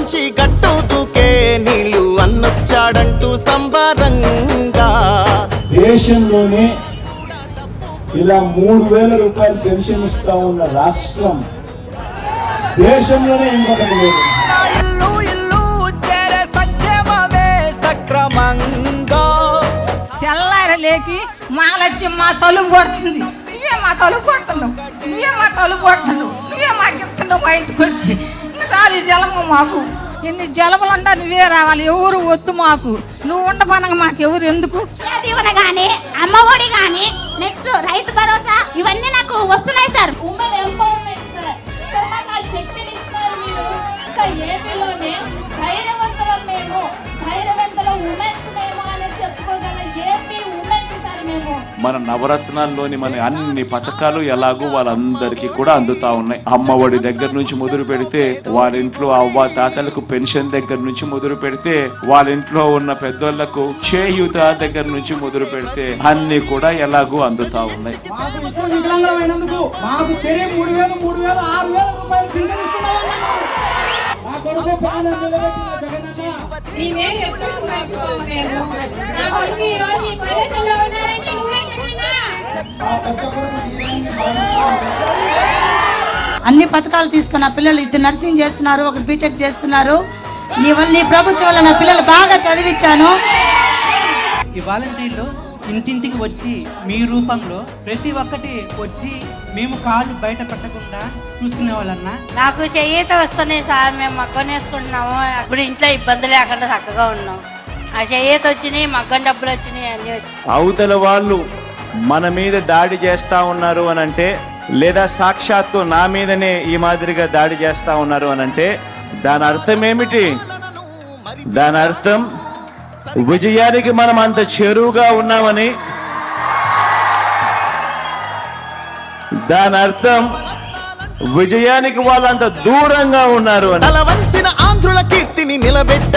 నుంచి గట్టు దూకే నీళ్ళు అన్నొచ్చాడంటూ సంబరంగా దేశంలోనే ఇలా 3,000 రూపాయలు పెన్షన్ ఇస్తా ఉన్న రాష్ట్రం దేశంలోనే ఇంకొకటి లేదు. ఇల్లు ఇల్లు చేరే సత్యమే సక్రమంగా తెల్లారలేకి మాలచ్చి మా తలుపు కొడుతుంది. నువ్వే మా తలుపు కొడుతున్నావు, నువ్వే మా తలుపు కొడుతున్నావు, నువ్వే మాకు ఇస్తున్నావు మా ఇంటికి వచ్చి. రాలి జలము మాకు ఎన్ని జలములు ఉండా నువ్వే రావాలి, ఎవరు వద్దు మాకు. నువ్వు ఉండపనగా మాకు ఎవరు ఎందుకు? దీవెన గానీ అమ్మఒడి గానీ నెక్స్ట్ రైతు భరోసా ఇవన్నీ నాకు వస్తున్నాయి sir. Women empowerment sir. Sir మాకు ఆ శక్తిని ఇచ్చినారు మీరు. ఇంకా ఏపీలోనే ధైర్యవంతుల మేము, ధైర్యవంతుల ఉమెన్స్ మేము అని చెప్పుకోగల ఏపీ ఉమెన్స్ సార్ మేము. మన నవరత్నాల్లోని మన అన్ని పథకాలు ఎలాగో వాళ్ళందరికీ కూడా అందుతా ఉన్నాయి. అమ్మఒడి దగ్గర నుంచి మొదలు పెడితే వాళ్ళ ఇంట్లో అవ్వ తాతలకు పెన్షన్ దగ్గర నుంచి మొదలు పెడితే వాళ్ళ ఇంట్లో ఉన్న పెద్దోళ్లకు చేయూత దగ్గర నుంచి మొదలు పెడితే అన్ని కూడా ఎలాగో అందుతా ఉన్నాయి. అన్ని పథకాలు తీసుకున్న పిల్లలు ఇద్దరు నర్సింగ్ చేస్తున్నారు, ఒకరు బీటెక్ చేస్తున్నారు. నీ ప్రభుత్వం వల్ల నా పిల్లలు బాగా చదివించాను. ఈ వాలంటీర్లు ఇంటింటికి వచ్చి మీ రూపంలో ప్రతి ఒక్కటి వచ్చి మేము కాళ్ళు బయట పెట్టకుండా చూసుకునే వాళ్ళన్నా. నాకు చేయూత వస్తున్నాయి సార్, మేము మగ్గం వేసుకుంటున్నాము. ఇప్పుడు ఇంట్లో ఇబ్బంది లేకుండా చక్కగా ఉన్నాం. ఆ చేయూత వచ్చినాయి, మగ్గం డబ్బులు వచ్చినాయి, అన్ని వచ్చినాయి. అవతల వాళ్ళు మన మీద దాడి చేస్తా ఉన్నారు అనంటే, లేదా సాక్షాత్తు నా మీదనే ఈ మాదిరిగా దాడి చేస్తా ఉన్నారు అనంటే దాని అర్థం ఏమిటి? దాని అర్థం విజయానికి మనం అంత చేరువుగా ఉన్నామని, దాని అర్థం విజయానికి వాళ్ళంత దూరంగా ఉన్నారు అని. తల వంచిన ఆంధ్రుల కీర్తిని నిలబెట్ట